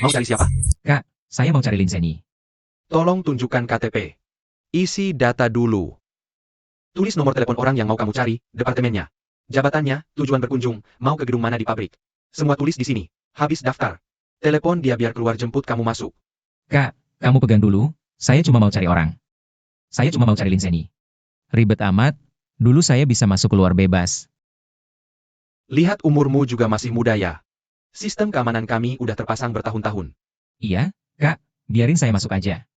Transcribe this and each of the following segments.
Mau cari siapa? Kak, saya mau cari Linseni. Tolong tunjukkan KTP. Isi data dulu. Tulis nomor telepon orang yang mau kamu cari, departemennya. Jabatannya, tujuan berkunjung, mau ke gedung mana di pabrik. Semua tulis di sini. Habis daftar. Telepon dia biar keluar jemput kamu masuk. Kak, kamu pegang dulu, saya cuma mau cari orang. Saya cuma mau cari Linseni. Ribet amat, dulu saya bisa masuk keluar bebas. Lihat umurmu juga masih muda ya. Sistem keamanan kami udah terpasang bertahun-tahun. Iya, Kak, biarin saya masuk aja.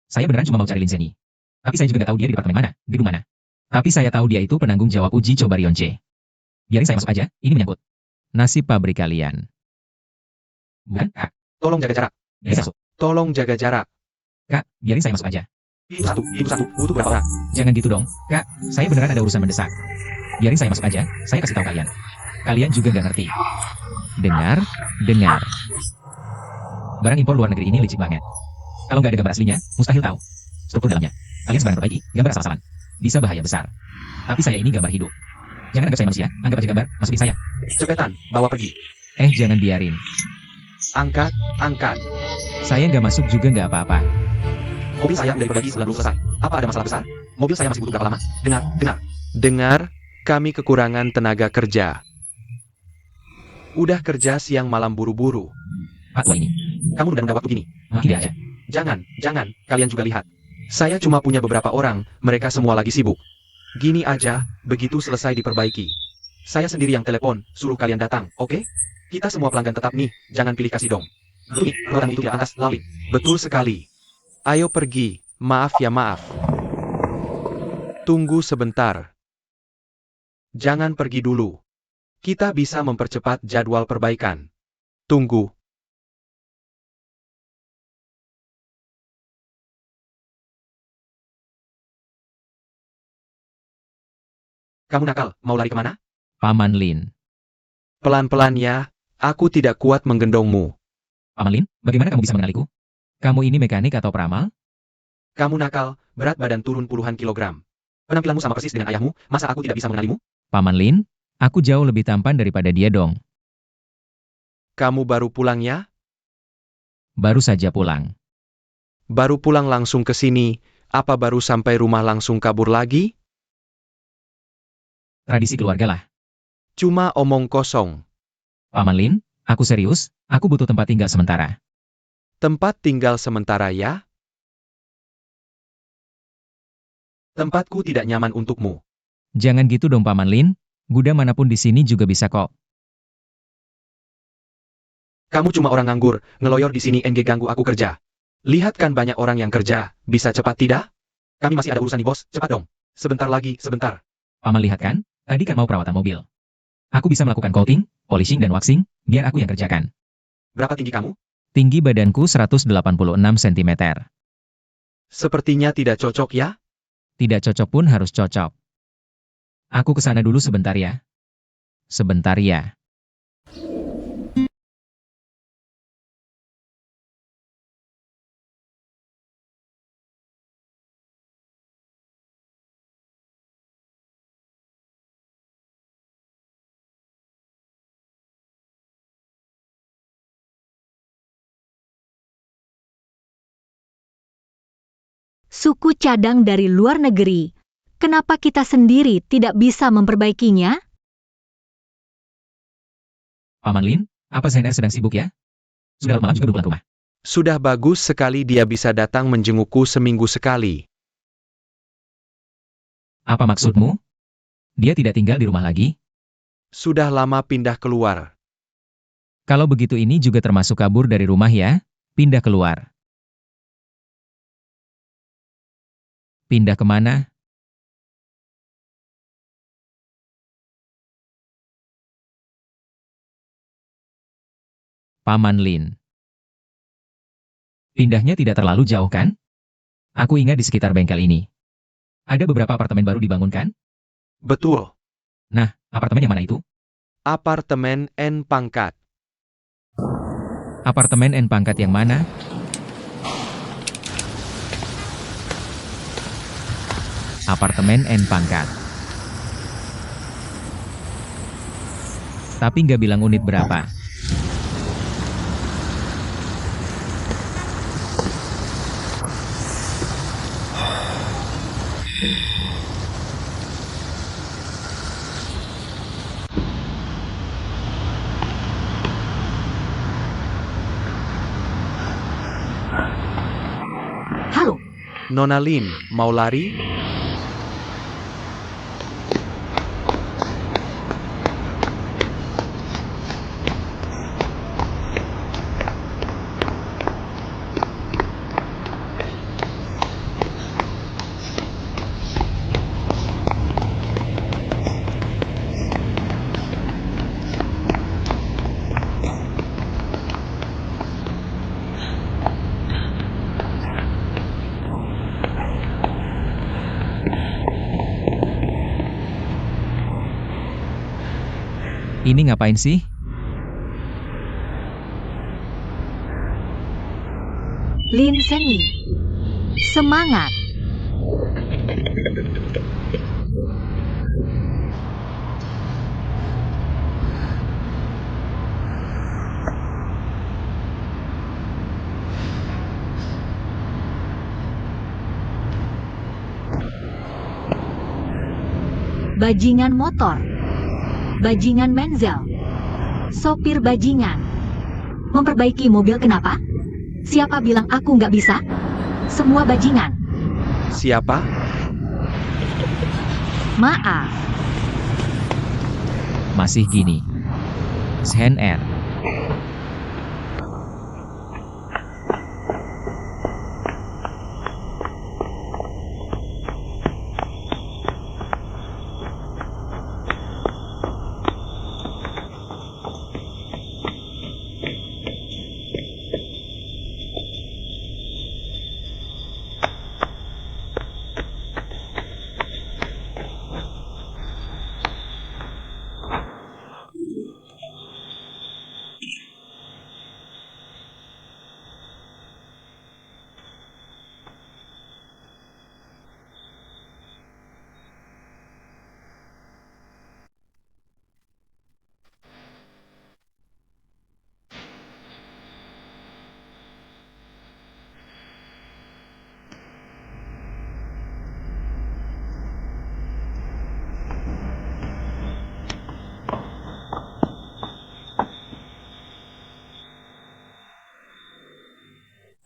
Saya beneran cuma mau cari Linseni. Tapi saya juga nggak tahu dia di departemen mana, gedung mana. Tapi saya tahu dia itu penanggung jawab uji coba Rion C. Biarin saya masuk aja, ini menyangkut nasib pabrik kalian. Bukan, Kak. Tolong jaga jarak. Biarin saya masuk. Tolong jaga jarak. Kak, biarin saya masuk aja. Itu satu. Butuh berapa orang? Jangan gitu dong, Kak. Saya beneran ada urusan mendesak. Biarin saya masuk aja, saya kasih tahu kalian. Kalian juga nggak ngerti. Dengar. Barang impor luar negeri ini licik banget. Kalau nggak ada gambar aslinya, mustahil tahu struktur dalamnya. Kalian sebarang perbaiki, gambar asal-asalan. Bisa bahaya besar. Tapi saya ini gambar hidup. Jangan anggap saya manusia, anggap aja gambar, masukin saya. Cepetan, bawa pergi. Jangan biarin. Angkat. Saya nggak masuk juga nggak apa-apa. Mobil saya udah diperbaiki sebelum selesai. Apa ada masalah besar? Mobil saya masih butuh berapa lama? Dengar, kami kekurangan tenaga kerja. Udah kerja siang malam buru-buru. Pak tua ini. Kamu udah waktu gini. Tidak aja. Jangan, kalian juga lihat. Saya cuma punya beberapa orang, mereka semua lagi sibuk. Gini aja, begitu selesai diperbaiki. Saya sendiri yang telepon, suruh kalian datang, oke? Kita semua pelanggan tetap nih, jangan pilih kasih dong. Betul nih, rotan itu di atas, Lali. Betul sekali. Ayo pergi, maaf. Tunggu sebentar. Jangan pergi dulu. Kita bisa mempercepat jadwal perbaikan. Tunggu. Kamu nakal, mau lari kemana? Paman Lin. Pelan-pelan ya, aku tidak kuat menggendongmu. Paman Lin, bagaimana kamu bisa mengenaliku? Kamu ini mekanik atau peramal? Kamu nakal, berat badan turun puluhan kilogram. Penampilanmu sama persis dengan ayahmu, masa aku tidak bisa mengenalimu? Paman Lin, aku jauh lebih tampan daripada dia dong. Kamu baru pulang ya? Baru saja pulang. Baru pulang langsung ke sini, apa baru sampai rumah langsung kabur lagi? Tradisi keluarga lah. Cuma omong kosong. Paman Lin, aku serius, aku butuh tempat tinggal sementara. Tempat tinggal sementara ya? Tempatku tidak nyaman untukmu. Jangan gitu dong Paman Lin, gudang manapun di sini juga bisa kok. Kamu cuma orang nganggur, ngeloyor di sini ganggu aku kerja. Lihat kan banyak orang yang kerja, bisa cepat tidak? Kami masih ada urusan nih bos, cepat dong. Sebentar lagi, sebentar. Paman lihat kan, tadi kan mau perawatan mobil. Aku bisa melakukan coating, polishing dan waxing, biar aku yang kerjakan. Berapa tinggi kamu? Tinggi badanku 186 cm. Sepertinya tidak cocok ya? Tidak cocok pun harus cocok. Aku kesana dulu sebentar ya. Sebentar ya. Suku cadang dari luar negeri. Kenapa kita sendiri tidak bisa memperbaikinya? Paman Lin, apa Zainer sedang sibuk ya? Sudah malam juga pulang rumah. Sudah bagus sekali dia bisa datang menjengukku seminggu sekali. Apa maksudmu? Dia tidak tinggal di rumah lagi? Sudah lama pindah keluar. Kalau begitu ini juga termasuk kabur dari rumah ya? Pindah keluar. Pindah kemana? Paman Lin. Pindahnya tidak terlalu jauh kan? Aku ingat di sekitar bengkel ini. Ada beberapa apartemen baru dibangun kan? Betul. Nah, apartemen yang mana itu? Apartemen N pangkat. Apartemen N pangkat yang mana? Apartemen N pangkat. Tapi nggak bilang unit berapa. Nona Lin, mau lari? Ini ngapain sih? Lin Zhenyi, semangat! Bajingan motor, bajingan Menzel, sopir bajingan. Memperbaiki mobil kenapa? Siapa bilang aku nggak bisa? Semua bajingan. Siapa? Maaf. Masih gini. Shen Er.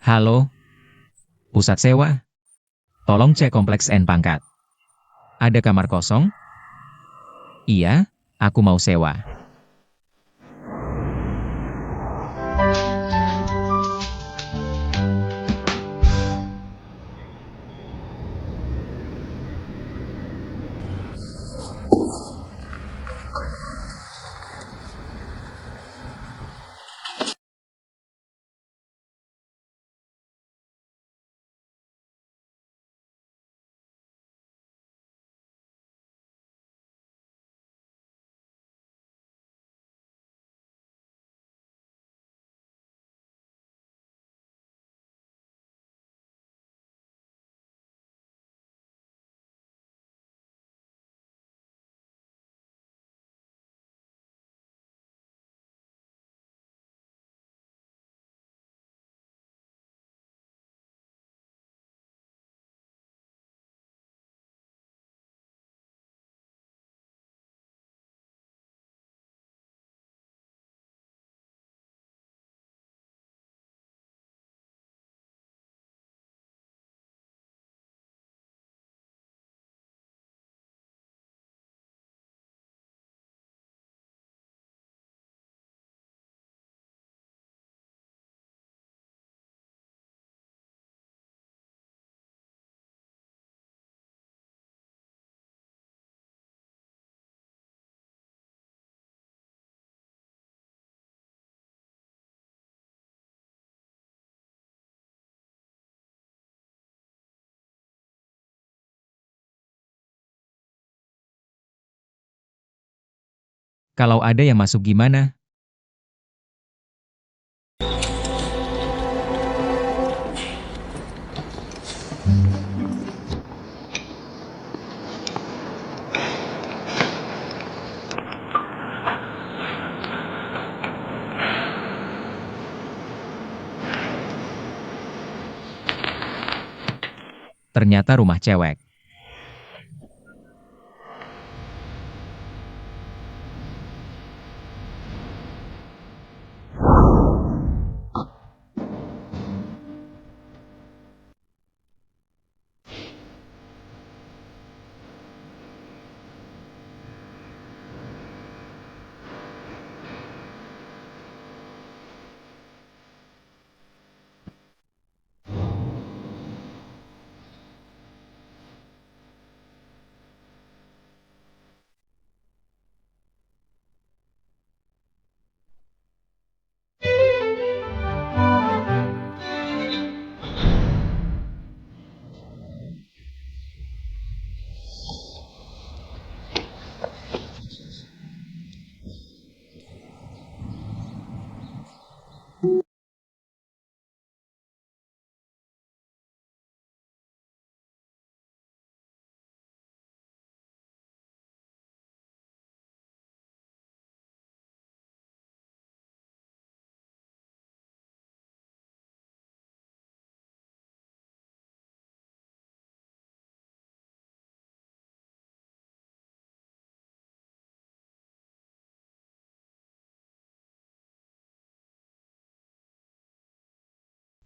Halo? Pusat sewa? Tolong cek kompleks N Pangkat. Ada kamar kosong? Iya, aku mau sewa. Kalau ada yang masuk gimana? Ternyata rumah cewek.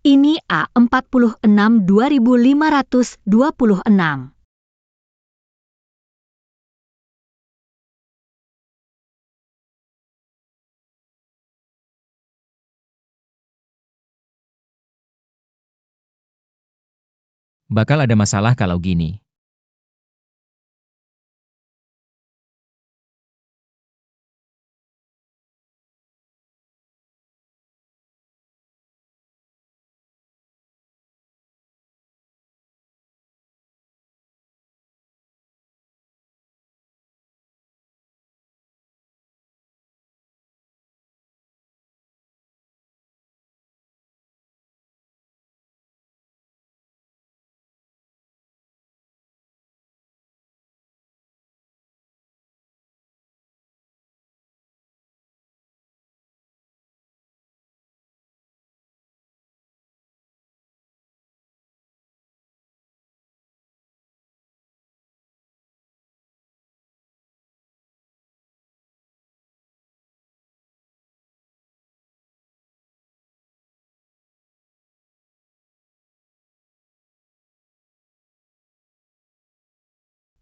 Ini A46 2526. Bakal ada masalah kalau gini.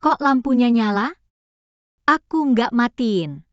Kok lampunya nyala? Aku nggak matiin.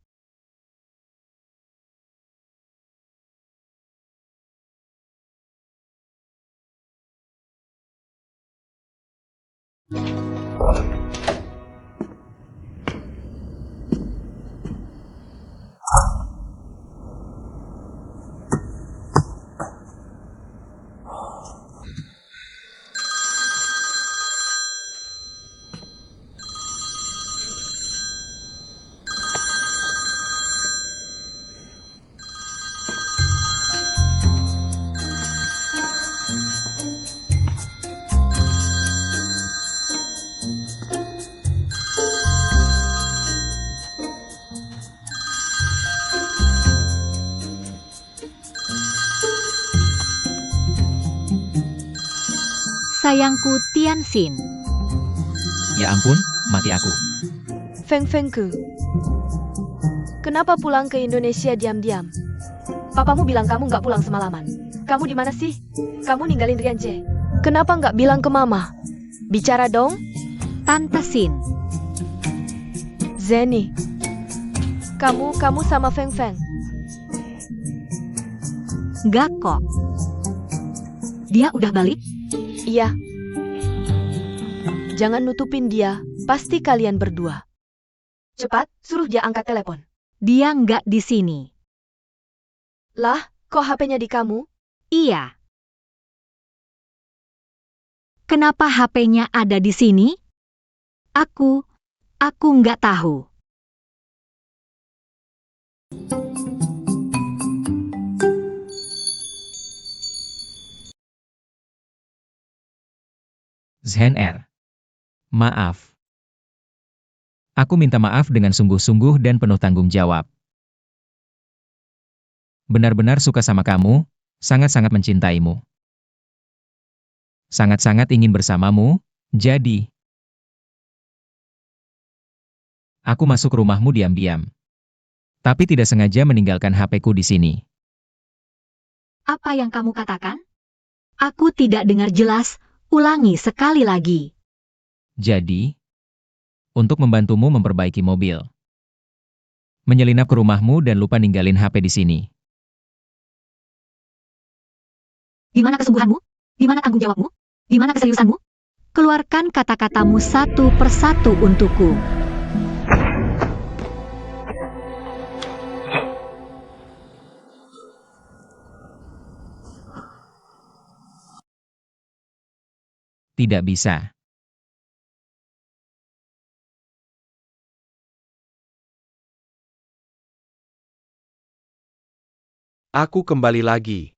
Sayangku Tianxin. Ya ampun, mati aku. Feng Fengku, kenapa pulang ke Indonesia diam-diam? Papamu bilang kamu nggak pulang semalaman. Kamu di mana sih? Kamu ninggalin Rianje. Kenapa nggak bilang ke mama? Bicara dong, Tante Sin. Zeni. Kamu sama Feng Feng. Nggak kok. Dia udah balik? Iya. Jangan nutupin dia, pasti kalian berdua. Cepat, suruh dia angkat telepon. Dia nggak di sini. Lah, kok HP-nya di kamu? Iya. Kenapa HP-nya ada di sini? Aku nggak tahu. Zhen R. Maaf. Aku minta maaf dengan sungguh-sungguh dan penuh tanggung jawab. Benar-benar suka sama kamu, sangat-sangat mencintaimu. Sangat-sangat ingin bersamamu, jadi aku masuk rumahmu diam-diam. Tapi tidak sengaja meninggalkan HP-ku di sini. Apa yang kamu katakan? Aku tidak dengar jelas. Ulangi sekali lagi. Jadi, untuk membantumu memperbaiki mobil. Menyelinap ke rumahmu dan lupa ninggalin HP di sini. Di mana kesungguhanmu? Di mana tanggung jawabmu? Di mana keseriusanmu? Keluarkan kata-katamu satu persatu untukku. Tidak bisa. Aku kembali lagi.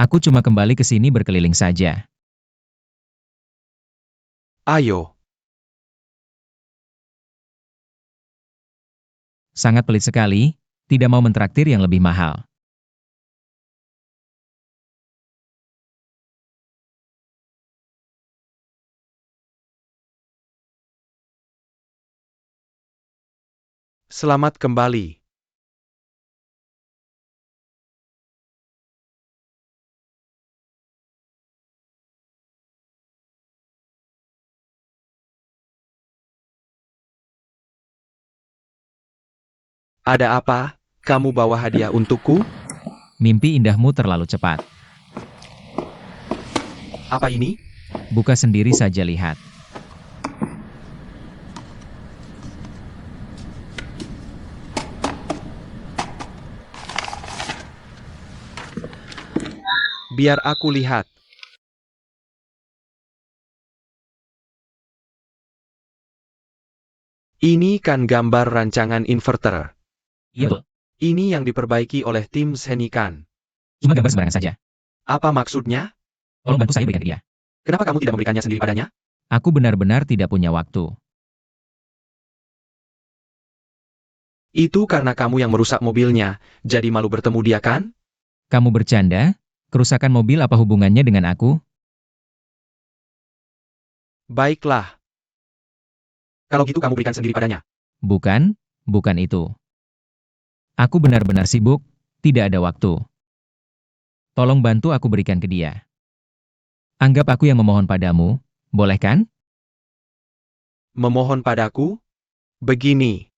Aku cuma kembali ke sini berkeliling saja. Ayo. Sangat pelit sekali, tidak mau mentraktir yang lebih mahal. Selamat kembali. Ada apa? Kamu bawa hadiah untukku? Mimpi indahmu terlalu cepat. Apa ini? Buka sendiri saja lihat. Biar aku lihat. Ini kan gambar rancangan inverter. Iya betul. Ini yang diperbaiki oleh tim Seni kan? Cuma gambar sembarangan saja. Apa maksudnya? Tolong bantu saya berikan ke dia. Kenapa kamu tidak memberikannya sendiri padanya? Aku benar-benar tidak punya waktu. Itu karena kamu yang merusak mobilnya, jadi malu bertemu dia kan? Kamu bercanda? Kerusakan mobil apa hubungannya dengan aku? Baiklah. Kalau gitu kamu berikan sendiri padanya. Bukan, bukan itu. Aku benar-benar sibuk, tidak ada waktu. Tolong bantu aku berikan ke dia. Anggap aku yang memohon padamu, boleh kan? Memohon padaku? Begini.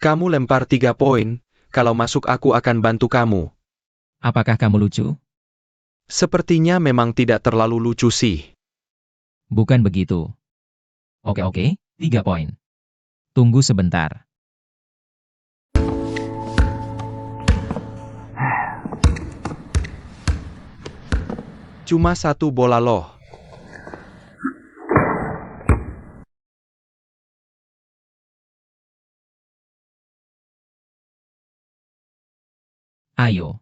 Kamu lempar 3 poin, kalau masuk aku akan bantu kamu. Apakah kamu lucu? Sepertinya memang tidak terlalu lucu sih. Bukan begitu. Oke, 3 poin. Tunggu sebentar. Cuma 1 bola loh. Ayo.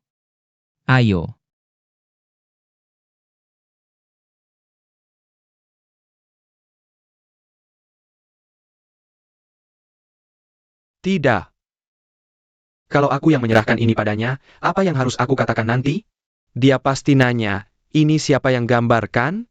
Ayo. Tidak. Kalau aku yang menyerahkan ini padanya, apa yang harus aku katakan nanti? Dia pasti nanya, ini siapa yang gambar kan?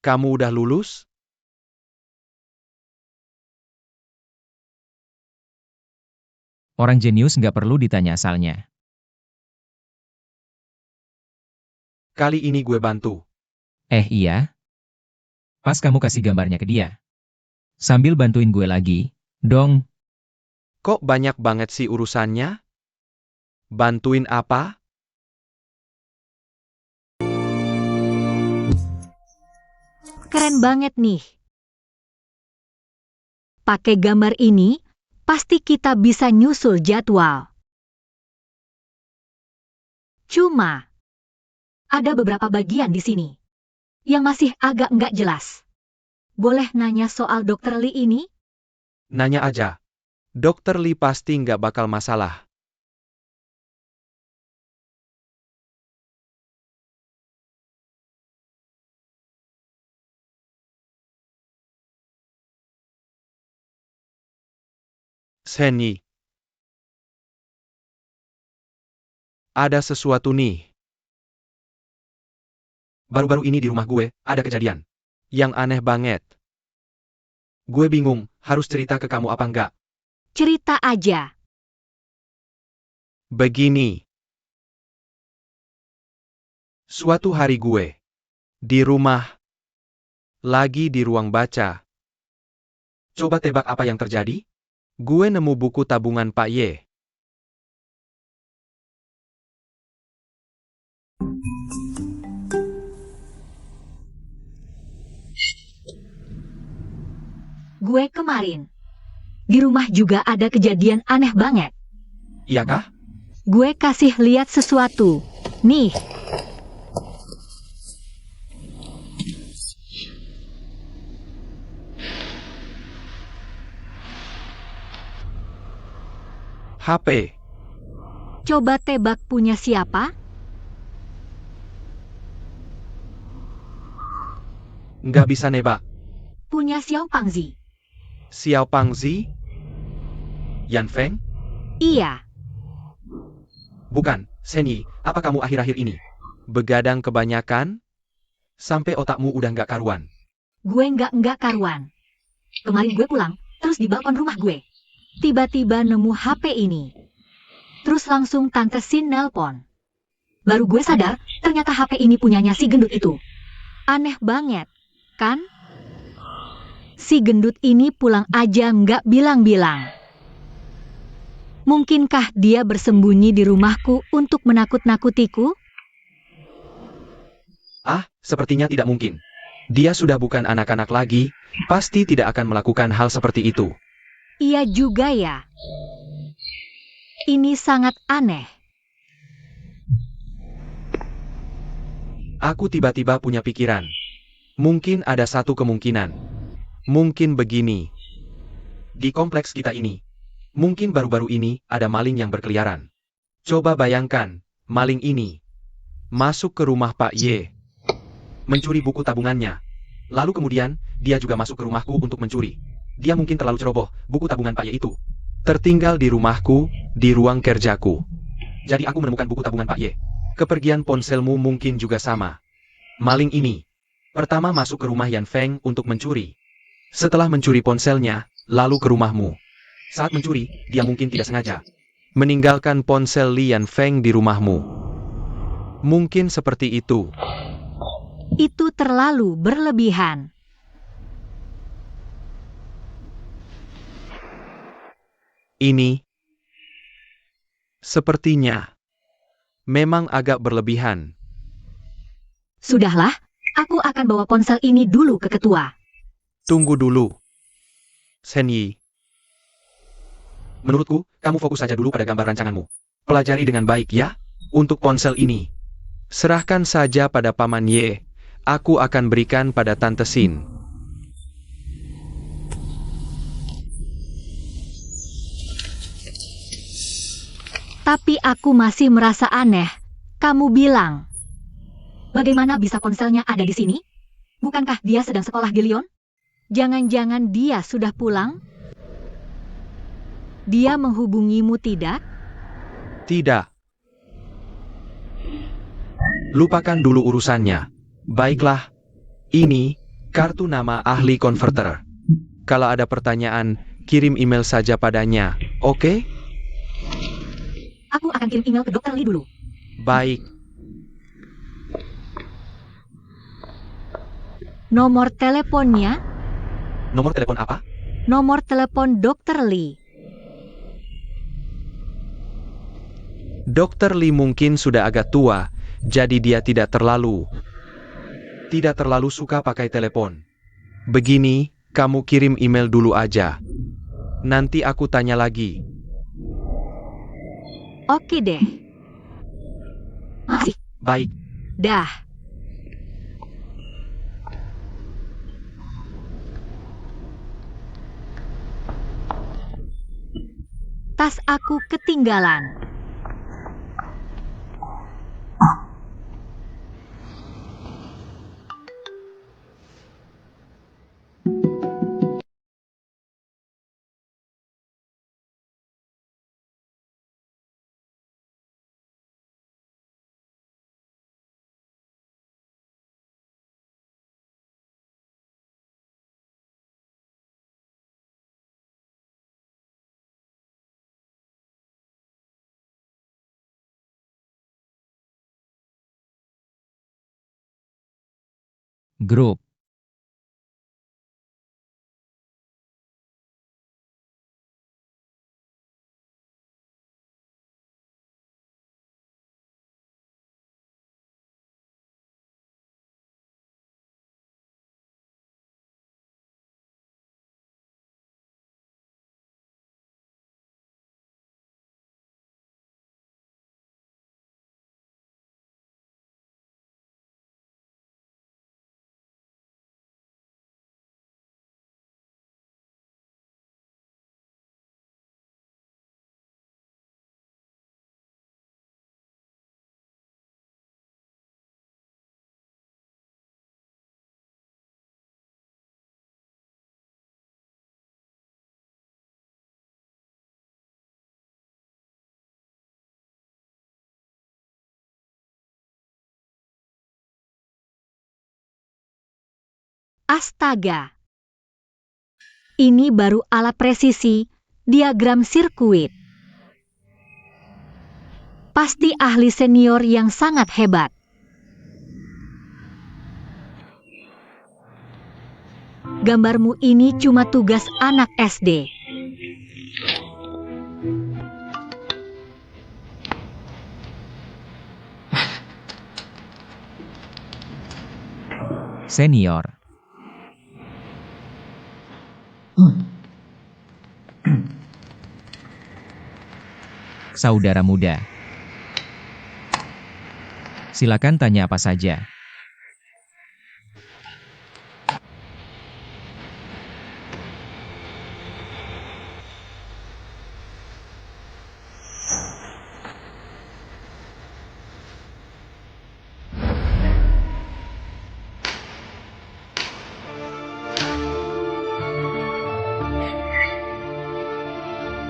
Kamu udah lulus? Orang jenius nggak perlu ditanya asalnya. Kali ini gue bantu. Iya? Pas kamu kasih gambarnya ke dia. Sambil bantuin gue lagi, dong. Kok banyak banget sih urusannya? Bantuin apa? Keren banget nih. Pakai gambar ini, pasti kita bisa nyusul jadwal. Cuma, ada beberapa bagian di sini yang masih agak nggak jelas. Boleh nanya soal Dokter Lee ini? Nanya aja. Dokter Lee pasti nggak bakal masalah. Seni. Ada sesuatu nih. Baru-baru ini di rumah gue, ada kejadian. Yang aneh banget. Gue bingung, harus cerita ke kamu apa enggak? Cerita aja. Begini. Suatu hari gue di rumah, lagi di ruang baca. Coba tebak apa yang terjadi? Gue nemu buku tabungan Pak Ye. Gue kemarin. Di rumah juga ada kejadian aneh banget. Iya kah? Gue kasih lihat sesuatu. Nih. HP. Coba tebak punya siapa? Nggak bisa nebak. Punya Xiao Pangzi. Xiao Pangzi? Yan Feng? Iya, Bukan, Senyi, apa kamu akhir-akhir ini? Begadang kebanyakan? Sampai otakmu udah nggak karuan. gue nggak karuan. Kemarin gue pulang, terus di balkon rumah gue. Tiba-tiba nemu HP ini. Terus langsung Tante Sin nelpon. Baru gue sadar, ternyata HP ini punyanya si gendut itu. Aneh banget, kan? Si gendut ini pulang aja nggak bilang-bilang. Mungkinkah dia bersembunyi di rumahku untuk menakut-nakutiku? Ah, sepertinya tidak mungkin. Dia sudah bukan anak-anak lagi, pasti tidak akan melakukan hal seperti itu. Iya juga ya. Ini sangat aneh. Aku tiba-tiba punya pikiran. Mungkin ada satu kemungkinan. Mungkin begini. Di kompleks kita ini, mungkin baru-baru ini ada maling yang berkeliaran. Coba bayangkan, maling ini masuk ke rumah Pak Y, mencuri buku tabungannya. Lalu kemudian, dia juga masuk ke rumahku untuk mencuri. Dia mungkin terlalu ceroboh, buku tabungan Pak Y itu tertinggal di rumahku, di ruang kerjaku. Jadi aku menemukan buku tabungan Pak Y. Kepergian ponselmu mungkin juga sama. Maling ini pertama masuk ke rumah Yan Feng untuk mencuri. Setelah mencuri ponselnya, lalu ke rumahmu. Saat mencuri, dia mungkin tidak sengaja meninggalkan ponsel Li Yan Feng di rumahmu. Mungkin seperti itu. Itu terlalu berlebihan. Ini sepertinya memang agak berlebihan. Sudahlah, aku akan bawa ponsel ini dulu ke ketua. Tunggu dulu. Senyi. Menurutku, kamu fokus saja dulu pada gambar rancanganmu. Pelajari dengan baik ya. Untuk ponsel ini, serahkan saja pada Paman Y. Aku akan berikan pada Tante Sin. Tapi aku masih merasa aneh. Kamu bilang, bagaimana bisa ponselnya ada di sini? Bukankah dia sedang sekolah di Lyon? Jangan-jangan dia sudah pulang? Dia menghubungimu tidak? Tidak. Lupakan dulu urusannya. Baiklah. Ini kartu nama ahli konverter. Kalau ada pertanyaan, kirim email saja padanya, oke? Aku akan kirim email ke Dr. Lee dulu. Baik. Nomor teleponnya? Nomor telepon apa? Nomor telepon Dr. Lee. Dr. Lee mungkin sudah agak tua, jadi dia tidak terlalu suka pakai telepon. Begini, kamu kirim email dulu aja. Nanti aku tanya lagi. Oke deh. Makasih. Baik. Dah. Tas aku ketinggalan. Grup. Astaga. Ini baru alat presisi, diagram sirkuit. Pasti ahli senior yang sangat hebat. Gambarmu ini cuma tugas anak SD. Senior. Saudara muda. Silakan tanya apa saja.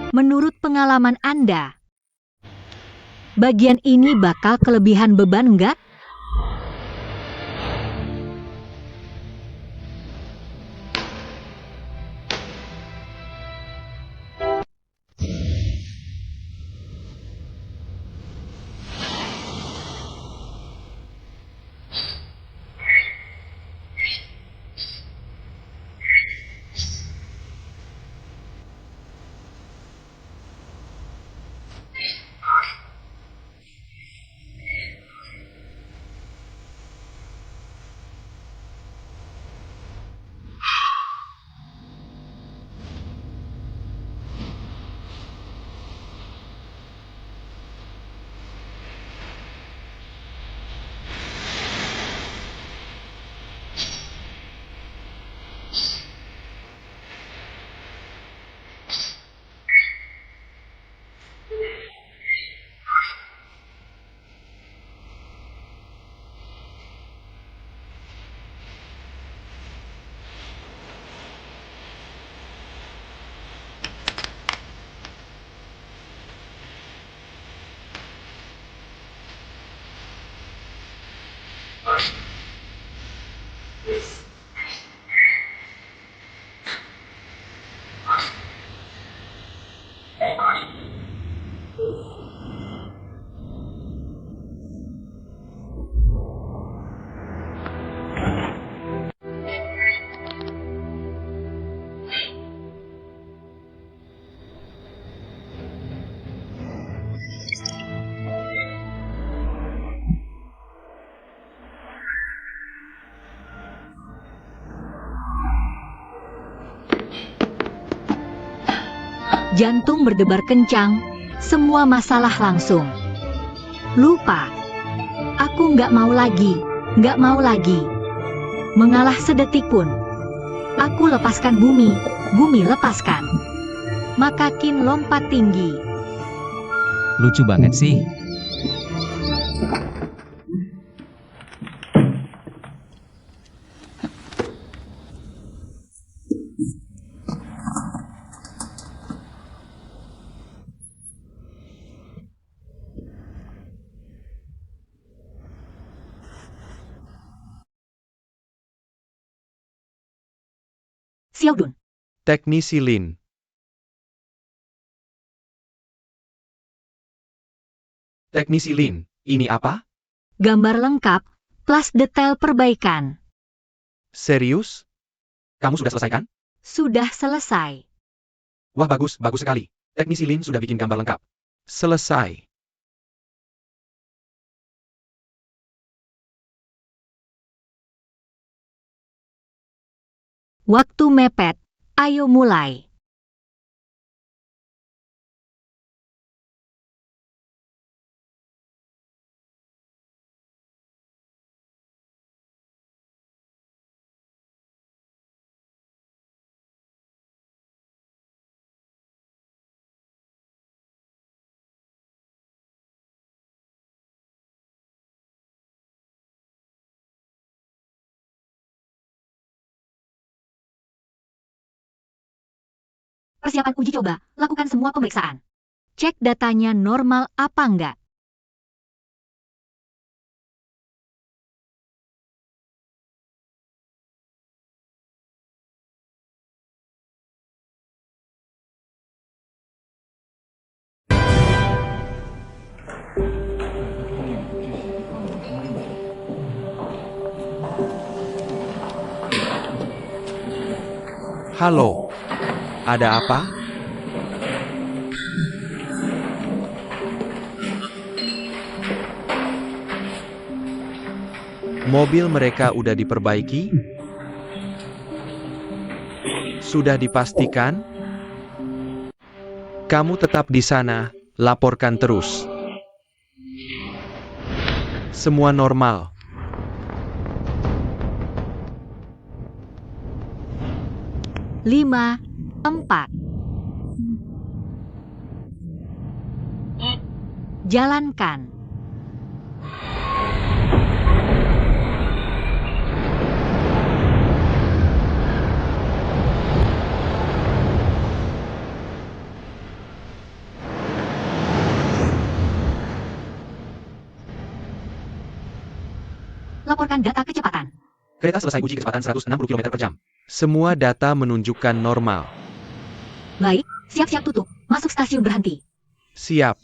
Menurut pengalaman Anda, bagian ini bakal kelebihan beban nggak? Jantung berdebar kencang, semua masalah langsung. Lupa. Aku nggak mau lagi, nggak mau lagi. Mengalah sedetik pun. Aku lepaskan bumi, bumi lepaskan. Makakin lompat tinggi. Lucu banget sih. Xiaodun. Teknisi Lin. Teknisi Lin, ini apa? Gambar lengkap, plus detail perbaikan. Serius? Kamu sudah selesai kan? Sudah selesai. Wah bagus, bagus sekali. Teknisi Lin sudah bikin gambar lengkap. Selesai. Waktu mepet. Ayo mulai. Persiapan uji coba, lakukan semua pemeriksaan. Cek datanya normal apa enggak. Halo, ada apa? Mobil mereka udah diperbaiki? Sudah dipastikan? Kamu tetap di sana, laporkan terus. Semua normal. Lima, 4. Jalankan. Laporkan data kecepatan. Kereta selesai uji kecepatan 160 km per jam. Semua data menunjukkan normal. Baik, siap-siap tutup. Masuk stasiun berhenti. Siap.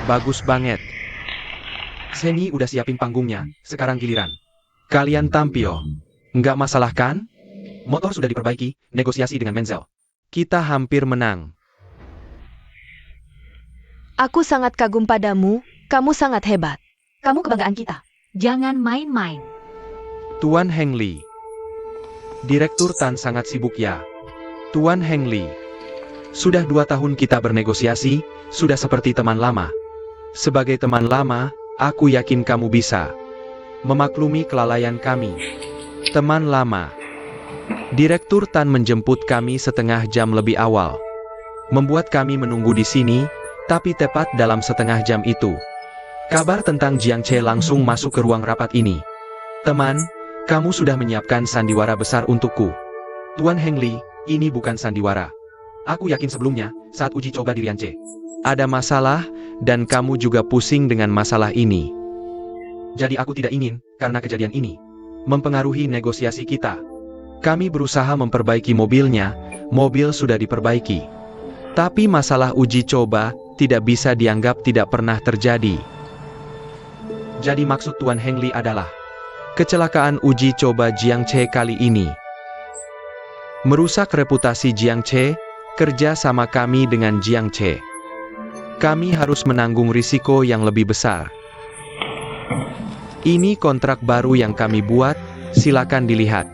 Bagus banget. Seni udah siapin panggungnya, sekarang giliran. Kalian tampil. Nggak masalah kan? Motor sudah diperbaiki, negosiasi dengan Menzel. Kita hampir menang. Aku sangat kagum padamu, kamu sangat hebat. Kamu kebanggaan kita. Jangan main-main. Tuan Heng Li. Direktur Tan sangat sibuk ya. Tuan Heng Li. Sudah 2 tahun kita bernegosiasi, sudah seperti teman lama. Sebagai teman lama, aku yakin kamu bisa memaklumi kelalaian kami. Teman lama. Direktur Tan menjemput kami setengah jam lebih awal. Membuat kami menunggu di sini, tapi tepat dalam setengah jam itu, kabar tentang Jiang Che langsung masuk ke ruang rapat ini. Teman, kamu sudah menyiapkan sandiwara besar untukku. Tuan Heng Li, ini bukan sandiwara. Aku yakin sebelumnya, saat uji coba di Rian Che, ada masalah, dan kamu juga pusing dengan masalah ini. Jadi aku tidak ingin, karena kejadian ini, mempengaruhi negosiasi kita. Kami berusaha memperbaiki mobilnya, mobil sudah diperbaiki. Tapi masalah uji coba, tidak bisa dianggap tidak pernah terjadi. Jadi maksud Tuan Heng Li adalah kecelakaan uji coba Jiang Che kali ini merusak reputasi Jiang Che, kerja sama kami dengan Jiang Che. Kami harus menanggung risiko yang lebih besar. Ini kontrak baru yang kami buat, silakan dilihat.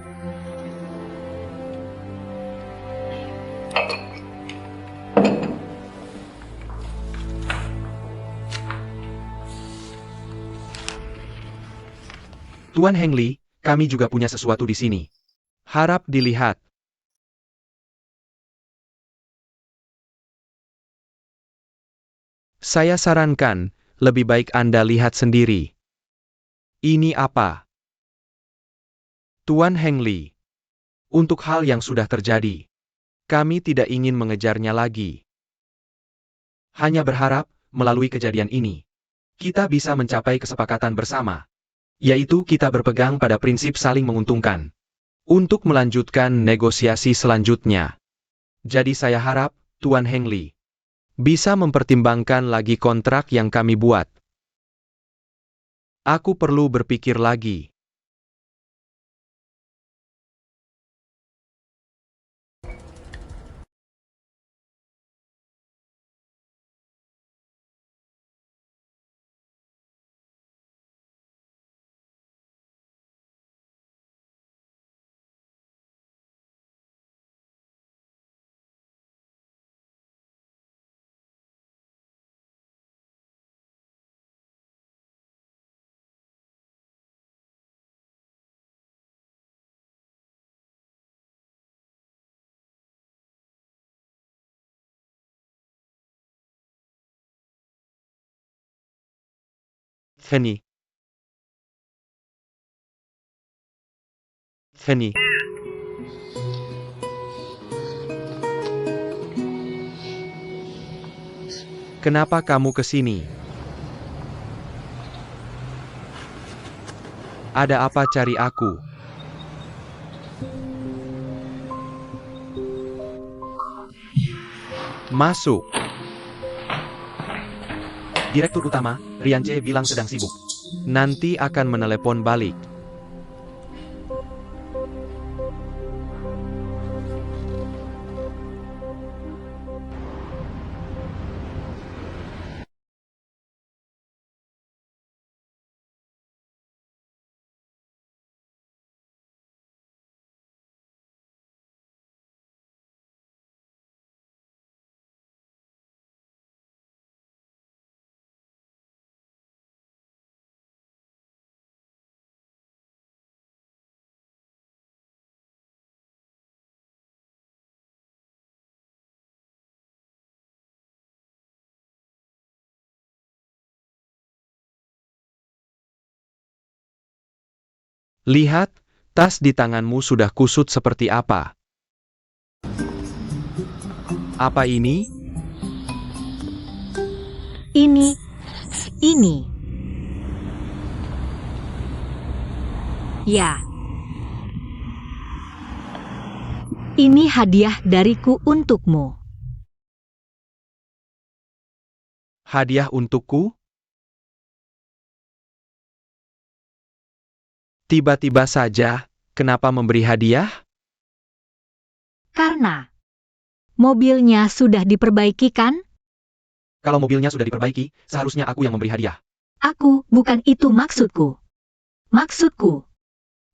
Tuan Heng Li, kami juga punya sesuatu di sini. Harap dilihat. Saya sarankan, lebih baik Anda lihat sendiri. Ini apa? Tuan Heng Li. Untuk hal yang sudah terjadi, kami tidak ingin mengejarnya lagi. Hanya berharap, melalui kejadian ini, kita bisa mencapai kesepakatan bersama. Yaitu kita berpegang pada prinsip saling menguntungkan. Untuk melanjutkan negosiasi selanjutnya. Jadi saya harap, Tuan Heng Li, bisa mempertimbangkan lagi kontrak yang kami buat. Aku perlu berpikir lagi. Henny. Henny. Kenapa kamu ke sini? Ada apa cari aku? Masuk. Direktur utama, Rian Che bilang sedang sibuk. Nanti akan menelepon balik. Lihat, tas di tanganmu sudah kusut seperti apa. Apa ini? Ini. Ya. Ini hadiah dariku untukmu. Hadiah untukku? Tiba-tiba saja, kenapa memberi hadiah? Karena mobilnya sudah diperbaiki kan? Kalau mobilnya sudah diperbaiki, seharusnya aku yang memberi hadiah. Bukan itu maksudku. Maksudku,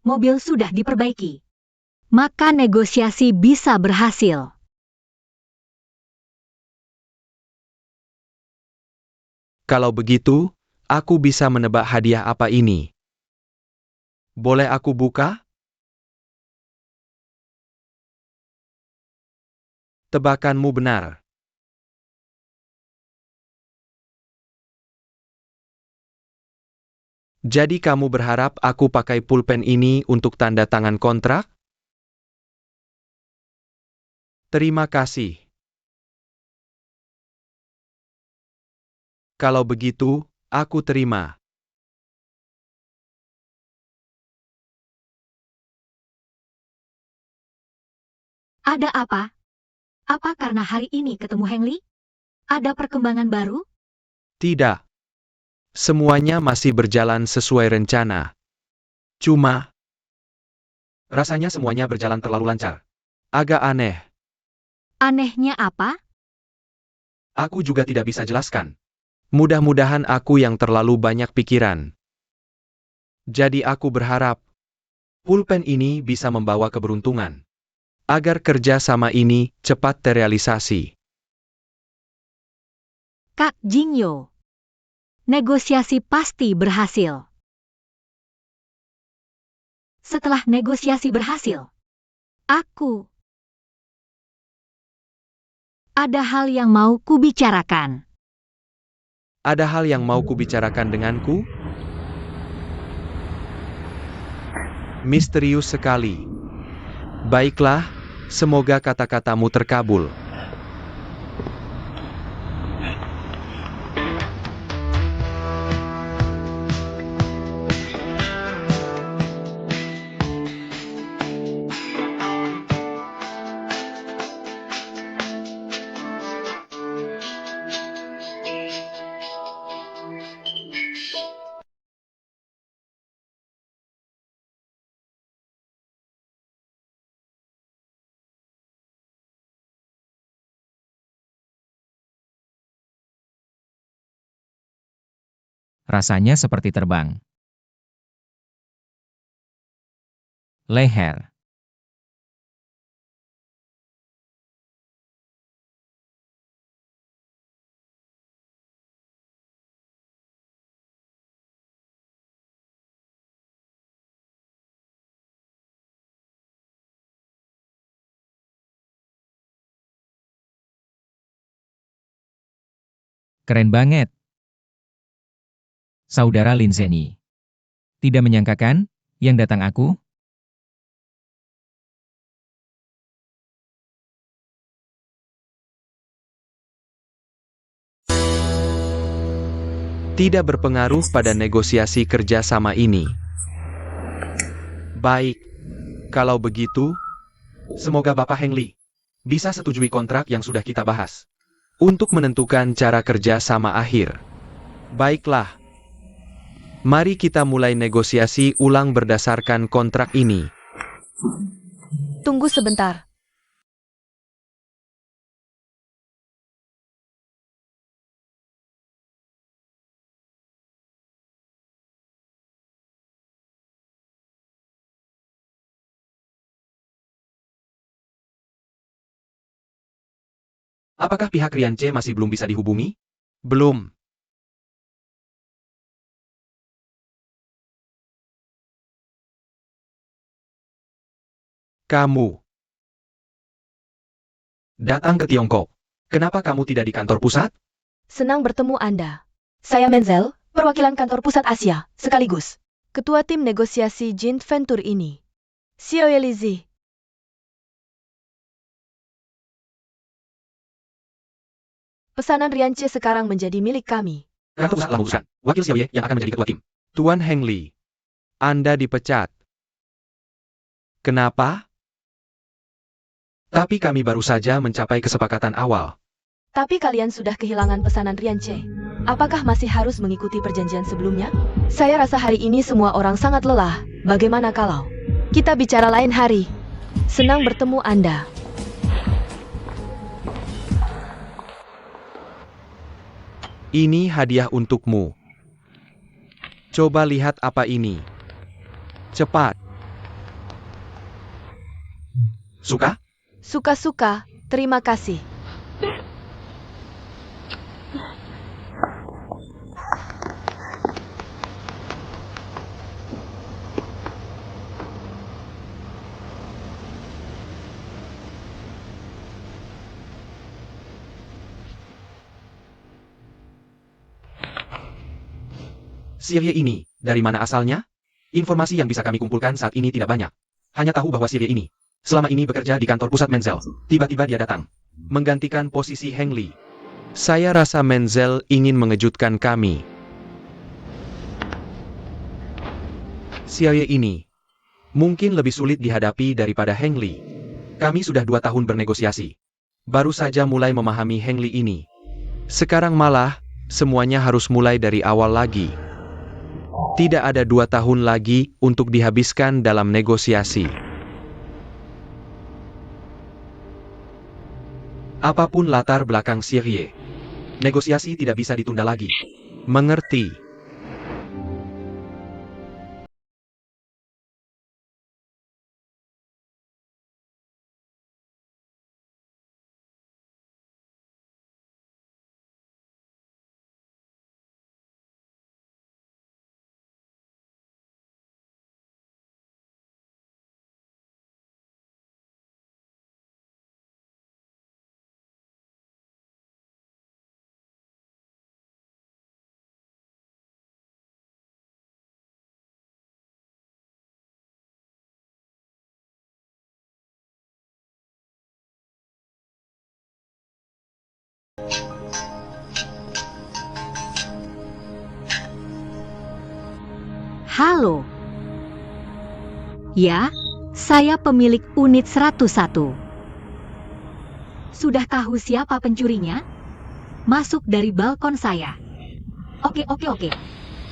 mobil sudah diperbaiki. Maka negosiasi bisa berhasil. Kalau begitu, aku bisa menebak hadiah apa ini. Boleh aku buka? Tebakanmu benar. Jadi kamu berharap aku pakai pulpen ini untuk tanda tangan kontrak? Terima kasih. Kalau begitu, aku terima. Ada apa? Apa karena hari ini ketemu Hengli? Ada perkembangan baru? Tidak. Semuanya masih berjalan sesuai rencana. Cuma, rasanya semuanya berjalan terlalu lancar. Agak aneh. Anehnya apa? Aku juga tidak bisa jelaskan. Mudah-mudahan aku yang terlalu banyak pikiran. Jadi aku berharap, pulpen ini bisa membawa keberuntungan. Agar kerja sama ini cepat terrealisasi. Kak Jingyo. Negosiasi pasti berhasil. Setelah negosiasi berhasil, ada hal yang mau kubicarakan. Ada hal yang mau kubicarakan denganku? Misterius sekali. Baiklah, semoga kata-katamu terkabul. Rasanya seperti terbang. Leher. Keren banget. Saudara Linzeni. Tidak menyangkakan, yang datang aku? Tidak berpengaruh pada negosiasi kerjasama ini. Baik. Kalau begitu, semoga Bapak Hengli bisa setujui kontrak yang sudah kita bahas. Untuk menentukan cara kerja sama akhir. Baiklah. Mari kita mulai negosiasi ulang berdasarkan kontrak ini. Tunggu sebentar. Apakah pihak Rian C masih belum bisa dihubungi? Belum. Kamu datang ke Tiongkok. Kenapa kamu tidak di kantor pusat? Senang bertemu Anda. Saya Menzel, perwakilan kantor pusat Asia, sekaligus ketua tim negosiasi joint venture ini. Xiao Elizi. Pesanan Rian C sekarang menjadi milik kami. Kantor pusat telah memutuskan wakil Xiao Ye yang akan menjadi ketua tim. Tuan Heng Li, Anda dipecat. Kenapa? Tapi kami baru saja mencapai kesepakatan awal. Tapi kalian sudah kehilangan pesanan Rian C. Apakah masih harus mengikuti perjanjian sebelumnya? Saya rasa hari ini semua orang sangat lelah. Bagaimana kalau kita bicara lain hari? Senang bertemu Anda. Ini hadiah untukmu. Coba lihat apa ini. Cepat. Suka? Suka-suka, terima kasih. Sirye ini, dari mana asalnya? Informasi yang bisa kami kumpulkan saat ini tidak banyak. Hanya tahu bahwa Sirye ini selama ini bekerja di kantor pusat Menzel. Tiba-tiba dia datang, menggantikan posisi Heng Li. Saya rasa Menzel ingin mengejutkan kami. Sirye ini mungkin lebih sulit dihadapi daripada Heng Li. Kami sudah 2 tahun bernegosiasi. Baru saja mulai memahami Heng Li ini. Sekarang malah, semuanya harus mulai dari awal lagi. Tidak ada 2 tahun lagi untuk dihabiskan dalam negosiasi. Apapun latar belakang Sirye, negosiasi tidak bisa ditunda lagi. Mengerti? Halo. Ya, saya pemilik unit 101. Sudah tahu siapa pencurinya? Masuk dari balkon saya. Oke.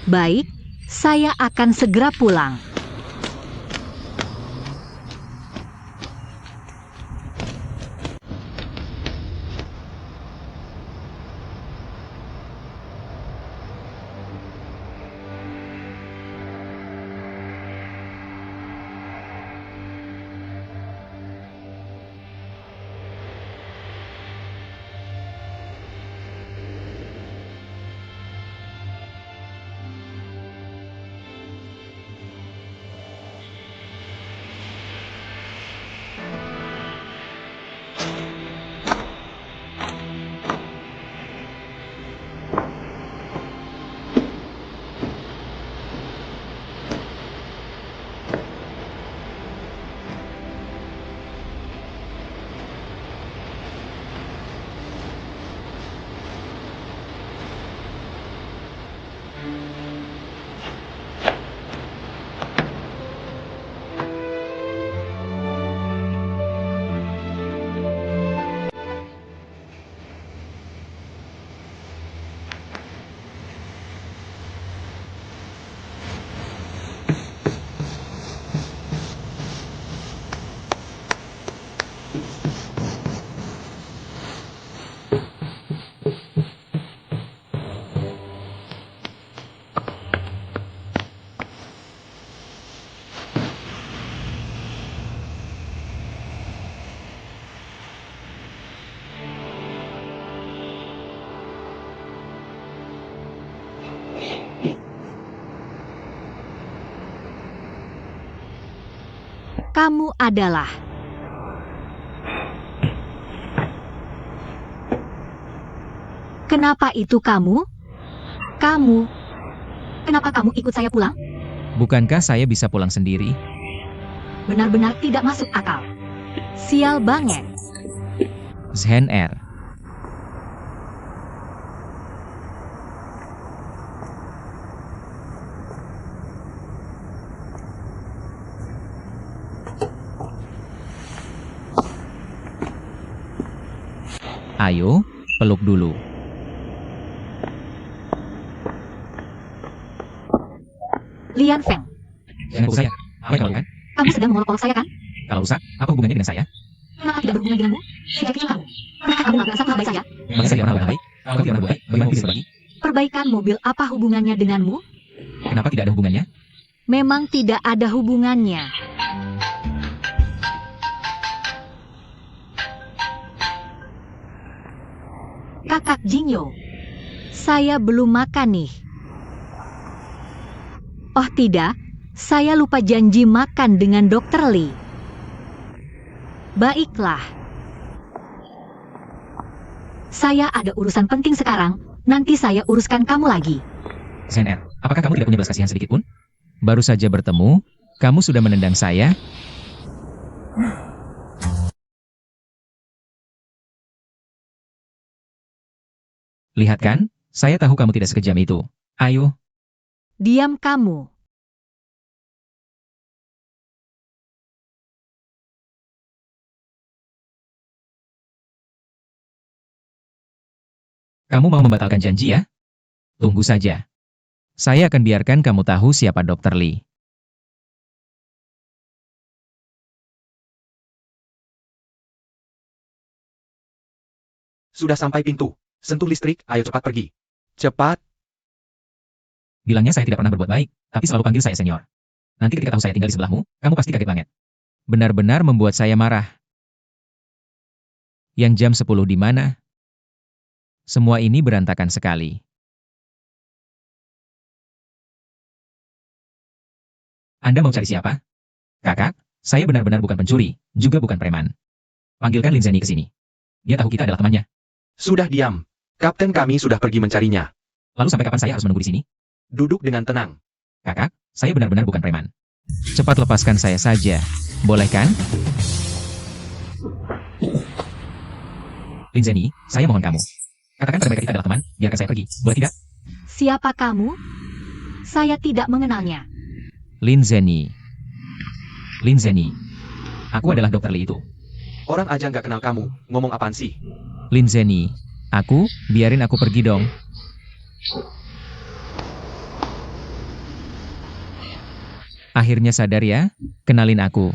Baik, saya akan segera pulang. Kamu adalah... Kenapa itu kamu? Kenapa kamu ikut saya pulang? Bukankah saya bisa pulang sendiri? Benar-benar tidak masuk akal. Sial banget. Zhen Er. Ayo, peluk dulu. Lian Feng, Jangan peluk saya. Apa yang kamu lakukan? kamu sedang mengolok-olok saya kan? Kalau rusak, apa hubungannya dengan saya? Kenapa tidak berhubungan denganmu? Sejak kecil kamu. Apakah kamu nggak merasa telah baik saya? Memang saya tidak pernah baik. Kalau tidak pernah baik, bagaimana bisa berbagi? Perbaikan mobil apa hubungannya denganmu? Kenapa tidak ada hubungannya? Memang tidak ada hubungannya. Kakak Jingyo, saya belum makan nih. Oh tidak, saya lupa janji makan dengan Dr. Lee. Baiklah. Saya ada urusan penting sekarang, nanti saya uruskan kamu lagi. Zhen Er, apakah kamu tidak punya belas kasihan sedikit pun? Baru saja bertemu, kamu sudah menendang saya? Lihat kan, saya tahu kamu tidak sekejam itu. Ayo, Diam kamu. kamu mau membatalkan janji ya? Tunggu saja. Saya akan biarkan kamu tahu siapa Dr. Lee. Sudah sampai pintu. Sentuh listrik, ayo cepat pergi. Cepat. Bilangnya saya tidak pernah berbuat baik, tapi selalu panggil saya senior. Nanti ketika tahu saya tinggal di sebelahmu, kamu pasti kaget banget. Benar-benar membuat saya marah. Yang jam 10 di mana? Semua ini berantakan sekali. Anda mau cari siapa? Kakak, saya benar-benar bukan pencuri, juga bukan preman. Panggilkan Lin Zhenyi ke sini. Dia tahu kita adalah temannya. Sudah diam. Kapten kami sudah pergi mencarinya. Lalu sampai kapan saya harus menunggu di sini? Duduk dengan tenang. Kakak, saya benar-benar bukan preman. Cepat lepaskan saya saja. Boleh kan? Lin Zhenyi, saya mohon kamu. Katakan pada mereka kita adalah teman, biarkan saya pergi. Boleh tidak? Siapa kamu? Saya tidak mengenalnya. Lin Zhenyi. Lin Zhenyi. Aku adalah Dr. Lee itu. Orang aja nggak kenal kamu. Ngomong apaan sih? Lin Zhenyi. Aku, biarin aku pergi dong. Akhirnya sadar ya, kenalin aku.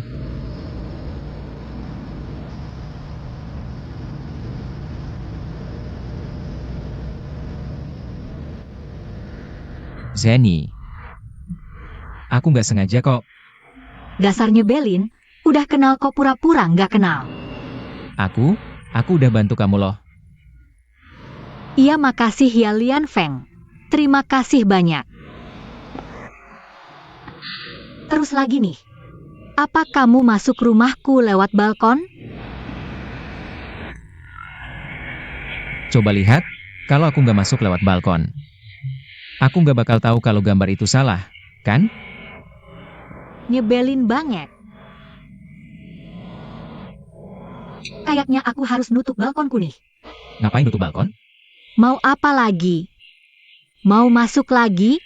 Zhenyi. Aku nggak sengaja kok. Dasar nyebelin, udah kenal kok pura-pura nggak kenal. Aku udah bantu kamu loh. Iya makasih ya Lian Feng. Terima kasih banyak. Terus lagi nih. Apa kamu masuk rumahku lewat balkon? Coba lihat, kalau aku nggak masuk lewat balkon. Aku nggak bakal tahu kalau gambar itu salah, kan? Nyebelin banget. Kayaknya aku harus nutup balkonku nih. Ngapain tutup balkon? Mau apa lagi? Mau masuk lagi?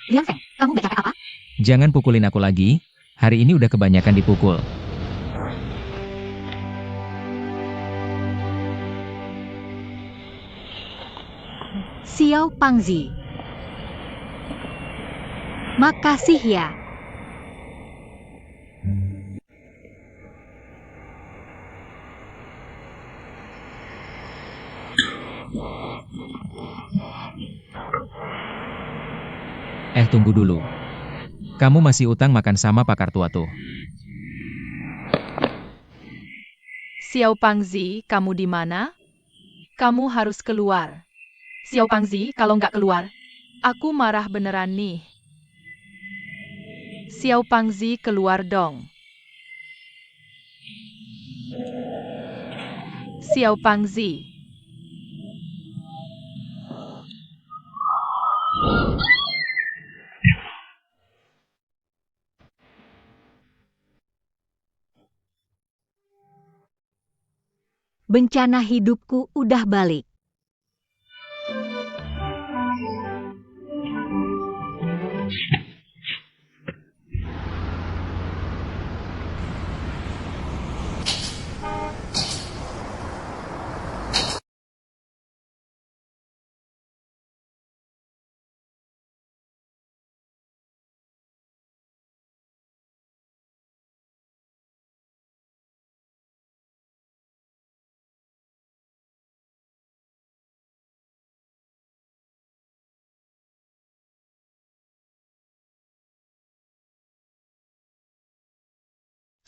Lian Feng, kamu gak capek apa? Jangan pukulin aku lagi, hari ini udah kebanyakan dipukul. Xiao Pangzi. Makasih ya. Tunggu dulu. Kamu masih utang makan sama pakar tua tuh. Xiao Pangzi, kamu di mana? Kamu harus keluar. Xiao Pangzi, kalau nggak keluar, aku marah beneran nih. Xiao Pangzi keluar dong. Xiao Pangzi. Bencana hidupku udah balik.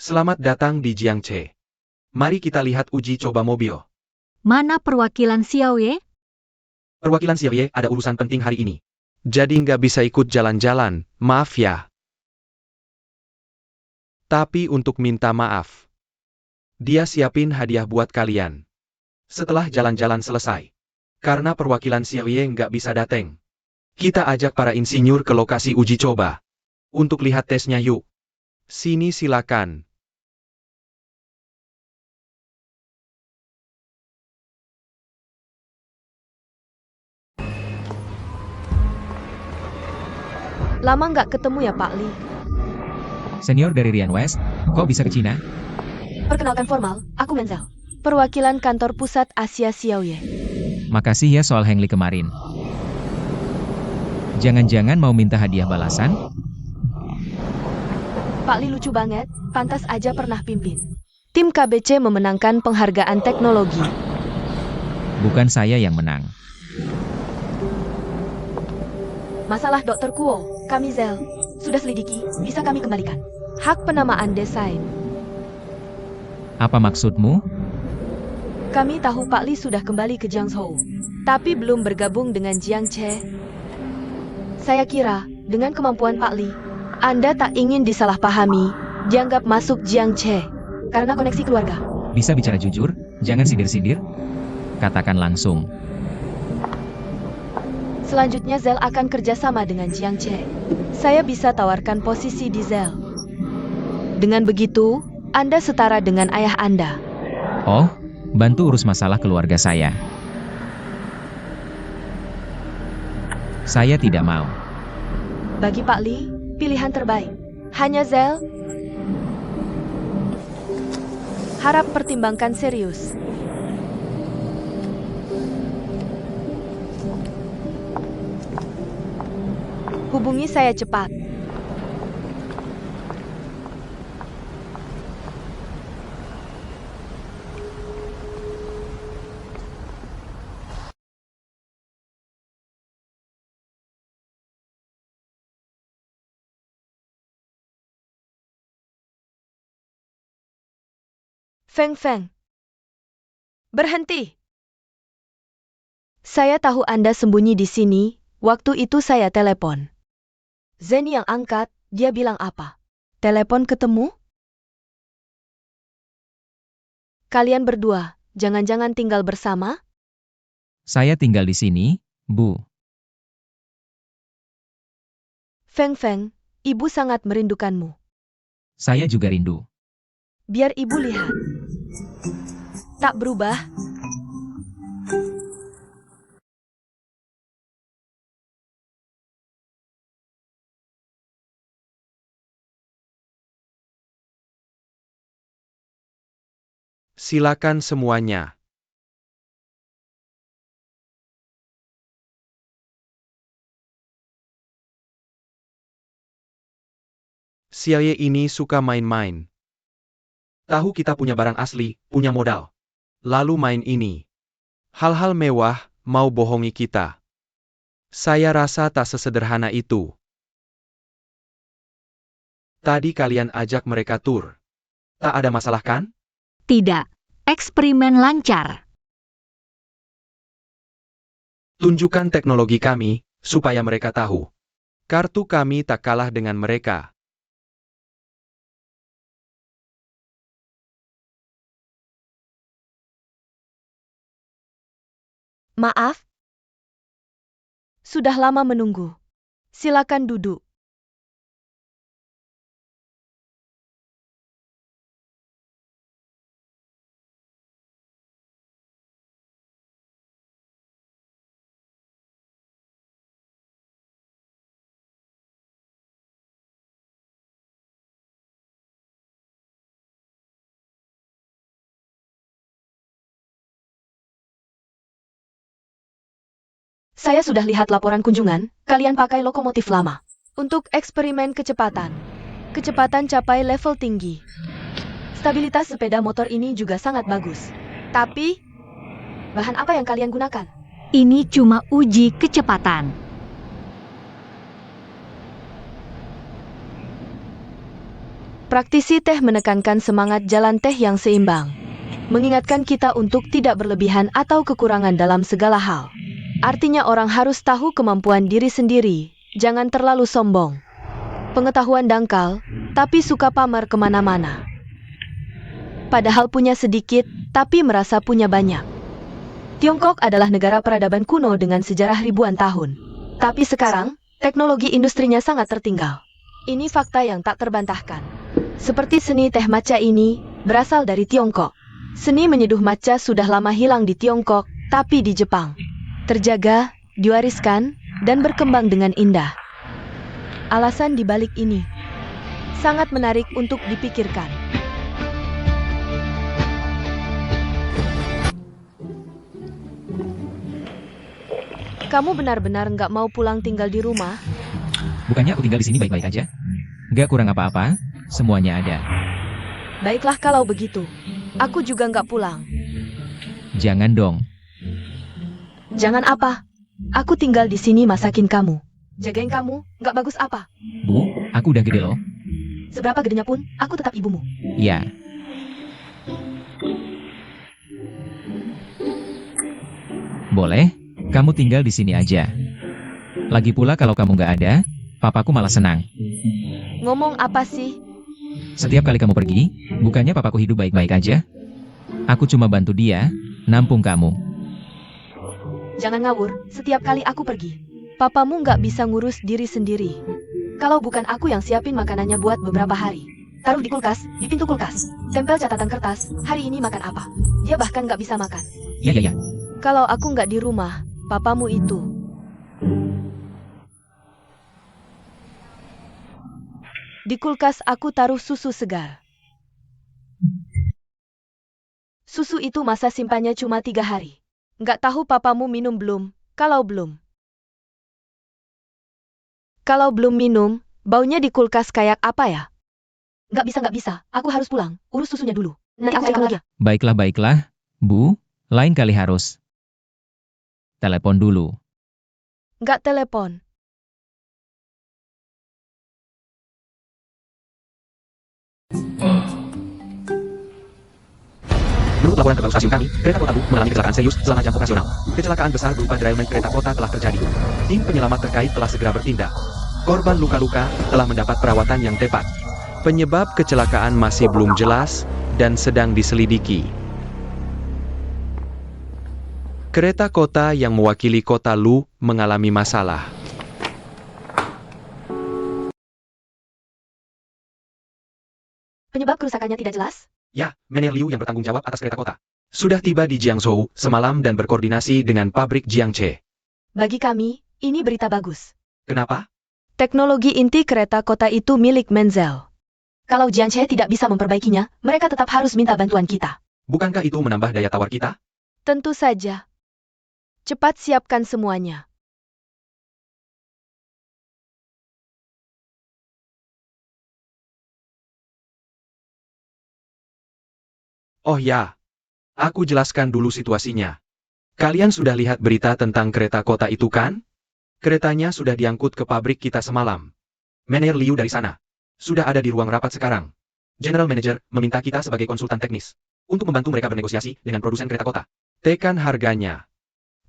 Selamat datang di Jiangche. Mari kita lihat uji coba mobil. Mana perwakilan Xiaoye? Perwakilan Xiaoye ada urusan penting hari ini. Jadi nggak bisa ikut jalan-jalan, maaf ya. Tapi untuk minta maaf, dia siapin hadiah buat kalian. Setelah jalan-jalan selesai. Karena perwakilan Xiaoye nggak bisa dateng. Kita ajak para insinyur ke lokasi uji coba. Untuk lihat tesnya yuk. Sini silakan. Lama nggak ketemu ya Pak Li. Senior dari Rian West, kok bisa ke Cina? Perkenalkan formal, aku Menzel. Perwakilan kantor pusat Asia Xiaoye. Makasih ya soal Heng Li kemarin. Jangan-jangan mau minta hadiah balasan? Pak Li lucu banget, pantas aja pernah pimpin. Tim KBC memenangkan penghargaan teknologi. Bukan saya yang menang. Masalah Dr. Kuo, kami Zel. Sudah selidiki, bisa kami kembalikan. Hak penamaan desain. Apa maksudmu? Kami tahu Pak Li sudah kembali ke Jiangzhou, tapi belum bergabung dengan Jiangche. Saya kira, dengan kemampuan Pak Li, Anda tak ingin disalahpahami, dianggap masuk Jiangche, karena koneksi keluarga. Bisa bicara jujur, jangan sindir-sindir. Katakan langsung. Selanjutnya Zel akan kerjasama dengan Jiangche. Saya bisa tawarkan posisi di Zel. Dengan begitu, Anda setara dengan ayah Anda. Oh, bantu urus masalah keluarga saya. Saya tidak mau. Bagi Pak Li, pilihan terbaik. Hanya Zel. Harap pertimbangkan serius. Hubungi saya cepat. Feng Feng. Berhenti. Saya tahu Anda sembunyi di sini, waktu itu saya telepon. Zeni yang angkat, dia bilang apa? Telepon ketemu? Kalian berdua, jangan-jangan tinggal bersama? Saya tinggal di sini, Bu. Feng Feng, ibu sangat merindukanmu. Saya juga rindu. Biar ibu lihat. Tak berubah. Silakan semuanya. Xiaoye ini suka main-main. Tahu kita punya barang asli, punya modal. Lalu main ini. Hal-hal mewah, mau bohongi kita. Saya rasa tak sesederhana itu. Tadi kalian ajak mereka tur. Tak ada masalah kan? Tidak. Eksperimen lancar. Tunjukkan teknologi kami, supaya mereka tahu. Kartu kami tak kalah dengan mereka. Maaf. Sudah lama menunggu. Silakan duduk. Saya sudah lihat laporan kunjungan, kalian pakai lokomotif lama. Untuk eksperimen kecepatan. Kecepatan capai level tinggi. Stabilitas sepeda motor ini juga sangat bagus. Tapi, bahan apa yang kalian gunakan? Ini cuma uji kecepatan. Praktisi teh menekankan semangat jalan teh yang seimbang. Mengingatkan kita untuk tidak berlebihan atau kekurangan dalam segala hal. Artinya orang harus tahu kemampuan diri sendiri, jangan terlalu sombong. Pengetahuan dangkal, tapi suka pamer kemana-mana. Padahal punya sedikit, tapi merasa punya banyak. Tiongkok adalah negara peradaban kuno dengan sejarah ribuan tahun. Tapi sekarang, teknologi industrinya sangat tertinggal. Ini fakta yang tak terbantahkan. Seperti seni teh matcha ini, berasal dari Tiongkok. Seni menyeduh matcha sudah lama hilang di Tiongkok, tapi di Jepang. Terjaga, diwariskan, dan berkembang dengan indah. Alasan dibalik ini sangat menarik untuk dipikirkan. Kamu benar-benar nggak mau pulang tinggal di rumah? Bukannya aku tinggal di sini baik-baik aja? Nggak kurang apa-apa, semuanya ada. Baiklah kalau begitu. Aku juga nggak pulang. Jangan dong. Jangan apa? Aku tinggal di sini masakin kamu. Jagain kamu, nggak bagus apa? Bu, aku udah gede loh. Seberapa gedenya pun, aku tetap ibumu. Ya. Boleh, kamu tinggal di sini aja. Lagi pula kalau kamu nggak ada, papaku malah senang. Ngomong apa sih? Setiap kali kamu pergi, bukannya papaku hidup baik-baik aja? Aku cuma bantu dia, nampung kamu. Jangan ngawur, setiap kali aku pergi. Papamu nggak bisa ngurus diri sendiri. Kalau bukan aku yang siapin makanannya buat beberapa hari. Taruh di kulkas, di pintu kulkas. Tempel catatan kertas, hari ini makan apa. Dia bahkan nggak bisa makan. Ya. Kalau aku nggak di rumah, papamu itu. Di kulkas aku taruh susu segar. Susu itu masa simpannya cuma 3 hari. Nggak tahu papamu minum belum, kalau belum. Kalau belum minum, baunya di kulkas kayak apa ya? Nggak bisa, aku harus pulang, urus susunya dulu. Nanti aku cek lagi. Baiklah, Bu, lain kali harus. Telepon dulu. Nggak telepon. Menurut laporan kepala stasiun kami, kereta kota Lu mengalami kecelakaan serius selama jam operasional. Kecelakaan besar berupa derailment kereta kota telah terjadi. Tim penyelamat terkait telah segera bertindak. Korban luka-luka telah mendapat perawatan yang tepat. Penyebab kecelakaan masih belum jelas dan sedang diselidiki. Kereta kota yang mewakili kota Lu mengalami masalah. Penyebab kerusakannya tidak jelas? Ya, Manager Liu yang bertanggung jawab atas kereta kota. Sudah tiba di Jiangzhou semalam dan berkoordinasi dengan pabrik Jiangche. Bagi kami, ini berita bagus. Kenapa? Teknologi inti kereta kota itu milik Menzel. Kalau Jiangche tidak bisa memperbaikinya, mereka tetap harus minta bantuan kita. Bukankah itu menambah daya tawar kita? Tentu saja. Cepat siapkan semuanya. Oh ya, aku jelaskan dulu situasinya. Kalian sudah lihat berita tentang kereta kota itu kan? Keretanya sudah diangkut ke pabrik kita semalam. Manager Liu dari sana. Sudah ada di ruang rapat sekarang. General Manager meminta kita sebagai konsultan teknis untuk membantu mereka bernegosiasi dengan produsen kereta kota. Tekan harganya.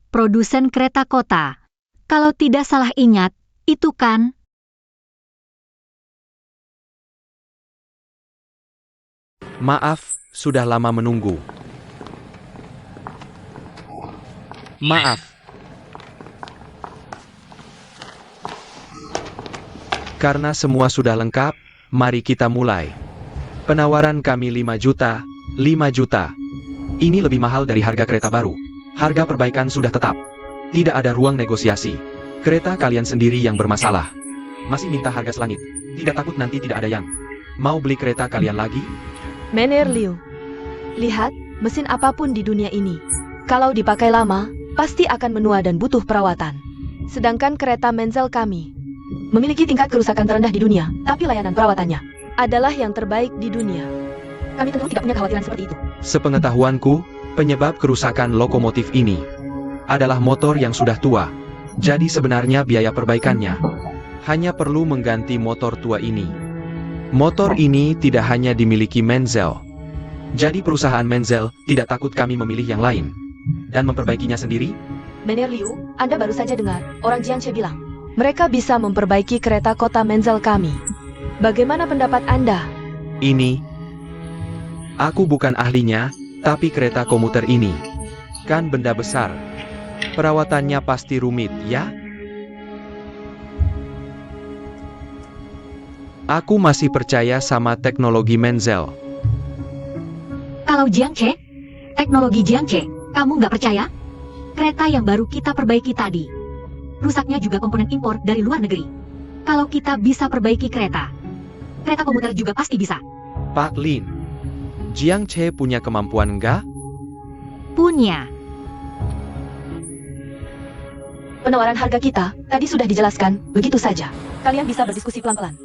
Produsen kereta kota. Kalau tidak salah ingat, itu kan? Maaf, sudah lama menunggu. Maaf. Karena semua sudah lengkap, mari kita mulai. Penawaran kami 5 juta, 5 juta. Ini lebih mahal dari harga kereta baru. Harga perbaikan sudah tetap. Tidak ada ruang negosiasi. Kereta kalian sendiri yang bermasalah. Masih minta harga selangit. Tidak takut nanti tidak ada yang mau beli kereta kalian lagi? Mener Liu, lihat, mesin apapun di dunia ini, kalau dipakai lama, pasti akan menua dan butuh perawatan. Sedangkan kereta Menzel kami memiliki tingkat kerusakan terendah di dunia, tapi layanan perawatannya adalah yang terbaik di dunia. Kami tentu tidak punya kekhawatiran seperti itu. Sepengetahuanku, penyebab kerusakan lokomotif ini adalah motor yang sudah tua. Jadi sebenarnya biaya perbaikannya hanya perlu mengganti motor tua ini. Motor ini tidak hanya dimiliki Menzel. Jadi perusahaan Menzel tidak takut kami memilih yang lain dan memperbaikinya sendiri. Mener Liu, Anda baru saja dengar orang Jiangche bilang mereka bisa memperbaiki kereta kota Menzel kami. Bagaimana pendapat Anda? Ini, aku bukan ahlinya, tapi kereta komuter ini kan benda besar. Perawatannya pasti rumit, ya? Aku masih percaya sama teknologi Menzel. Kalau Jiangche, teknologi Jiangche, kamu nggak percaya? Kereta yang baru kita perbaiki tadi, rusaknya juga komponen impor dari luar negeri. Kalau kita bisa perbaiki kereta komuter juga pasti bisa. Pak Lin, Jiangche punya kemampuan nggak? Punya. Penawaran harga kita tadi sudah dijelaskan, begitu saja. Kalian bisa berdiskusi pelan-pelan.